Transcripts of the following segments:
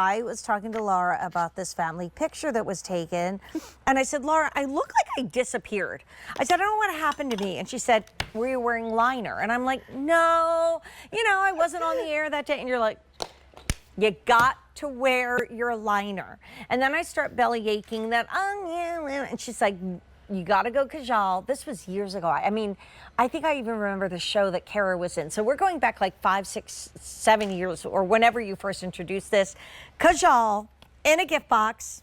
I was talking to Laura about this family picture that was taken. And I said, Laura, I look like I disappeared. I said, I don't know what happened to me. And she said, were you wearing liner? And I'm like, no, you know, I wasn't on the air that day. And you're like, you got to wear your liner. And then I start belly aching that, oh yeah. And she's like, you got to go Kajal. This was years ago. I mean, I think I even remember the show that Kara was in. So we're going back like 5, 6, 7 years, or whenever you first introduced this. Kajal in a gift box.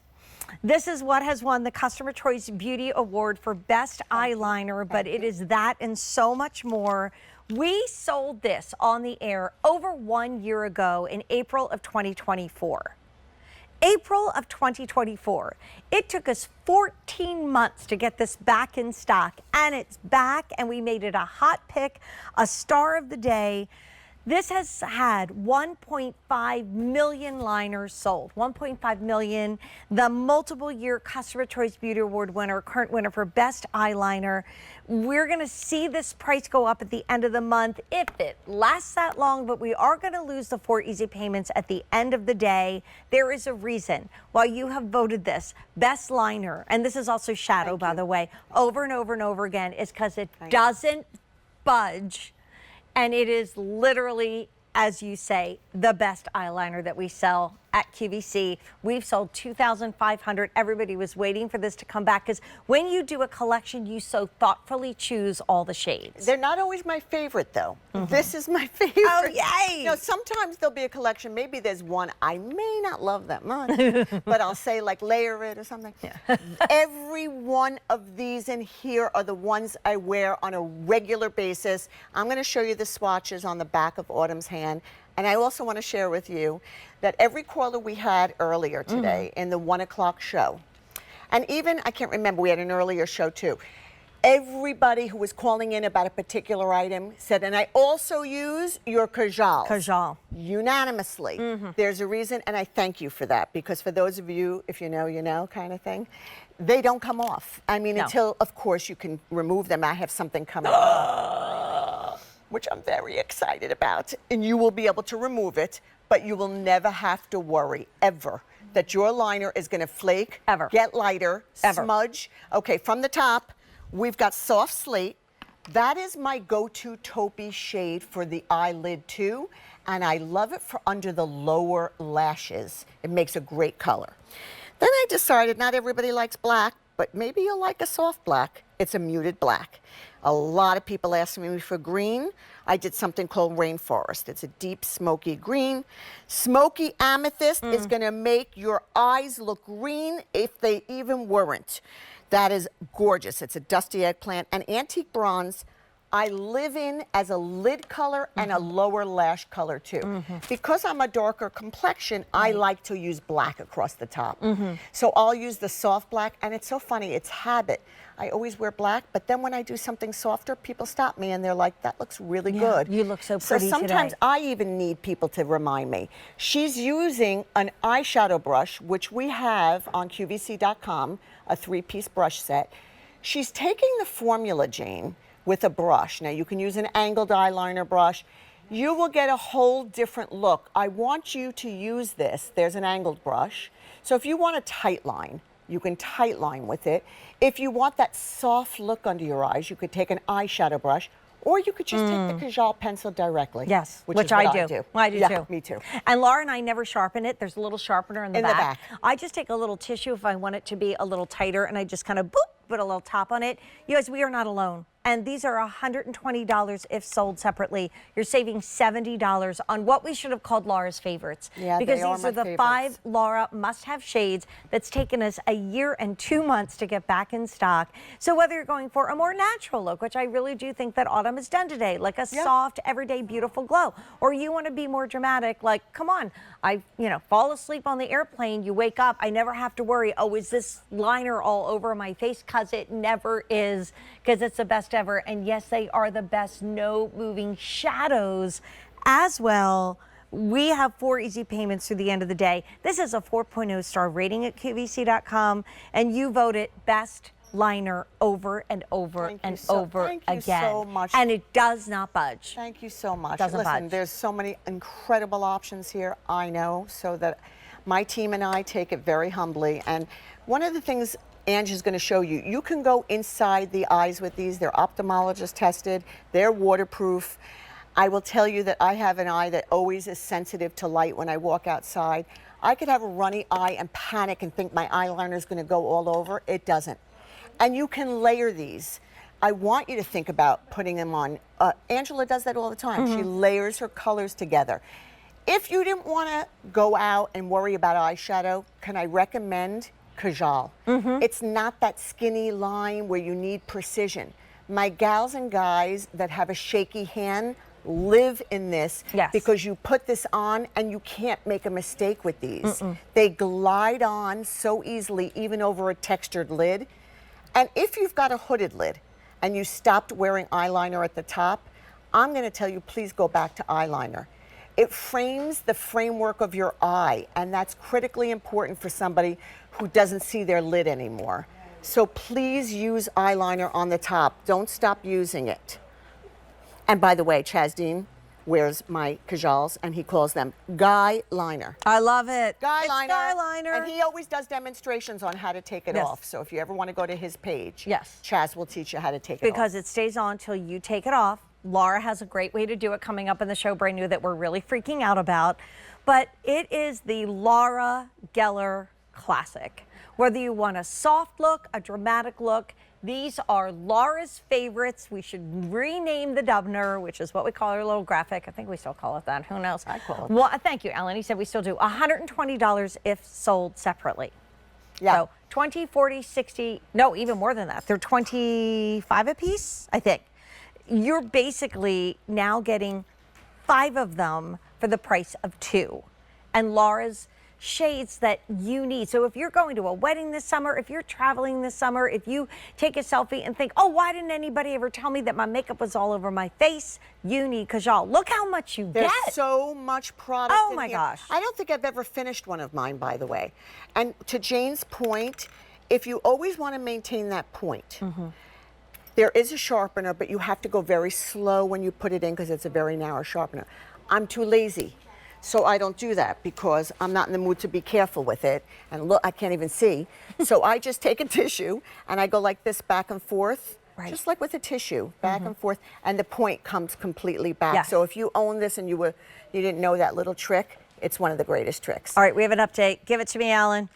This is what has won the Customer Choice Beauty Award for Best Eyeliner, but it is that and so much more. We sold this on the air over 1 year ago in April of 2024. April of 2024. It took us 14 months to get this back in stock, and it's back, and we made it a hot pick, a star of the day. This has had 1.5 million liners sold, 1.5 million. The multiple year Customer Choice Beauty Award winner, current winner for Best Eyeliner. We're gonna see this price go up at the end of the month if it lasts that long, but we are gonna lose the 4 easy payments at the end of the day. There is a reason why you have voted this Best Liner, and this is also shadow, by the way, over and over and over again, is because it doesn't budge. And it is literally, as you say, the best eyeliner that we sell at QVC. We've sold 2,500. Everybody was waiting for this to come back because when you do a collection, you so thoughtfully choose all the shades. They're not always my favorite, though. This is my favorite. Oh, yay! You know, sometimes there'll be a collection. Maybe there's one I may not love that much, but I'll say like layer it or something. Yeah. Every one of these in here are the ones I wear on a regular basis. I'm going to show you the swatches on the back of Autumn's hand. And I also want to share with you that every caller we had earlier today in the 1 o'clock show, and even, I can't remember, we had an earlier show too, everybody who was calling in about a particular item said, and I also use your Kajal. Kajal. Unanimously. There's a reason, and I thank you for that, because for those of you, if you know kind of thing, they don't come off. I mean, until, of course, you can remove them. I have something coming up, which I'm very excited about, and you will be able to remove it, but you will never have to worry, ever, that your liner is going to flake, get lighter, smudge. Okay, from the top, we've got soft slate. That is my go-to taupey shade for the eyelid too, and I love it for under the lower lashes. It makes a great color. Then I decided not everybody likes black, but maybe you'll like a soft black. It's a muted black. A lot of people ask me for green. I did something called Rainforest. It's a deep smoky green. Smoky amethyst is gonna make your eyes look green if they even weren't. That is gorgeous. It's a dusty eggplant. And antique bronze, I live in as a lid color and a lower lash color too. Because I'm a darker complexion, I like to use black across the top. So I'll use the soft black, and it's so funny, it's habit. I always wear black, but then when I do something softer, people stop me and they're like, that looks really good. You look so pretty So sometimes today. I even need people to remind me. She's using an eyeshadow brush, which we have on QVC.com, a 3-piece brush set. She's taking the formula, Jane, with a brush. Now you can use an angled eyeliner brush. You will get a whole different look. I want you to use this. There's an angled brush. So if you want a tight line, you can tight line with it. If you want that soft look under your eyes, you could take an eyeshadow brush, or you could just take the Kajal pencil directly. Yes, which which is what I do. I do too. Me too. And Laura and I never sharpen it. There's a little sharpener in the back. I just take a little tissue if I want it to be a little tighter, and I just kind of boop, put a little top on it. You guys, we are not alone. And these are $120 if sold separately. You're saving $70 on what we should have called Laura's favorites. Yeah, because they are these are the favorites. 5 Laura must-have shades that's taken us a year and 2 months to get back in stock. So whether you're going for a more natural look, which I really do think that Autumn has done today, like a soft, everyday, beautiful glow, or you want to be more dramatic, like, come on, I fall asleep on the airplane, you wake up, I never have to worry, oh, is this liner all over my face? Because it never is, because it's the best ever. And yes, they are the best no moving shadows as well. We have 4 easy payments through the end of the day. This is a 4.0 star rating at QVC.com, and you voted best liner over and over and over again. Thank you so much. And it does not budge. Thank you so much. Doesn't Listen, budge. there's so many incredible options here, I know, so that My team and I take it very humbly. And one of the things Ange is going to show you, you can go inside the eyes with these. They're ophthalmologist tested. They're waterproof. I will tell you that I have an eye that always is sensitive to light when I walk outside. I could have a runny eye and panic and think my eyeliner is going to go all over. It doesn't. And you can layer these. I want you to think about putting them on. Angela does that all the time. She layers her colors together. If you didn't want to go out and worry about eyeshadow, can I recommend Kajal? It's not that skinny line where you need precision. My gals and guys that have a shaky hand live in this because you put this on and you can't make a mistake with these. They glide on so easily, even over a textured lid. And if you've got a hooded lid and you stopped wearing eyeliner at the top, I'm going to tell you, please go back to eyeliner. It frames the framework of your eye, and that's critically important for somebody who doesn't see their lid anymore. So please use eyeliner on the top. Don't stop using it. And by the way, Chaz Dean wears my Kajals, and he calls them Guy Liner. I love it. Guy Liner. Guy Liner. And he always does demonstrations on how to take it off. So if you ever want to go to his page, Chaz will teach you how to take it off. Because it stays on till you take it off. Laura has a great way to do it coming up in the show, brand new, that we're really freaking out about. But it is the Laura Geller Classic. Whether you want a soft look, a dramatic look, these are Laura's favorites. We should rename the Dubner, which is what we call our little graphic. I think we still call it that. Who knows? I call it. Well, thank you, Ellen. He said we still do. $120 if sold separately. So 20, 40, 60, no, even more than that. They're 25 a piece, I think. You're basically now getting 5 of them for the price of 2. And Laura's shades that you need. So if you're going to a wedding this summer, if you're traveling this summer, if you take a selfie and think, oh, why didn't anybody ever tell me that my makeup was all over my face? You need Kajal. Look how much you get. There's so much product in here. Gosh. I don't think I've ever finished one of mine, by the way. And to Jane's point, if you always want to maintain that point, there is a sharpener, but you have to go very slow when you put it in because it's a very narrow sharpener. I'm too lazy. So I don't do that because I'm not in the mood to be careful with it. And look, I can't even see. So I just take a tissue and I go like this back and forth, just like with a tissue, back and forth, and the point comes completely back. So if you own this and you didn't know that little trick, it's one of the greatest tricks. All right, we have an update. Give it to me, Alan.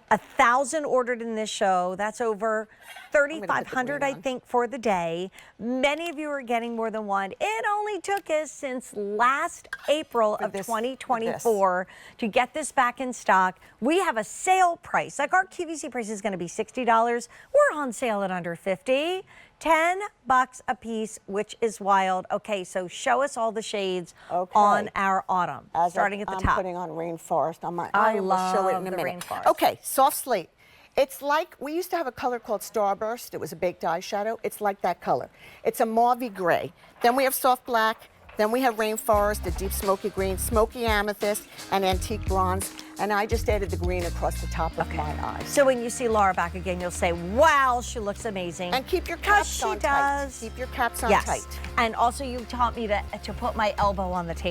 1,000 ordered in this show. That's over 3,500, I think, for the day. Many of you are getting more than one. It only took us since last April of 2024 to get this back in stock. We have a sale price. Like our QVC price is going to be $60. We're on sale at under $50. $10 a piece, which is wild. Okay, so show us all the shades on our autumn, starting at the top. I'm putting on Rainforest on my I will love show it in a the minute. Rainforest. Okay, soft slate. It's like, we used to have a color called Starburst. It was a baked eyeshadow. It's like that color. It's a mauvey gray. Then we have soft black. Then we have Rainforest, a deep smoky green, smoky amethyst, and antique bronze. And I just added the green across the top of my eyes. So when you see Laura back again, you'll say, wow, she looks amazing. And keep your caps on tight. Keep your caps on tight. And also you taught me to put my elbow on the table.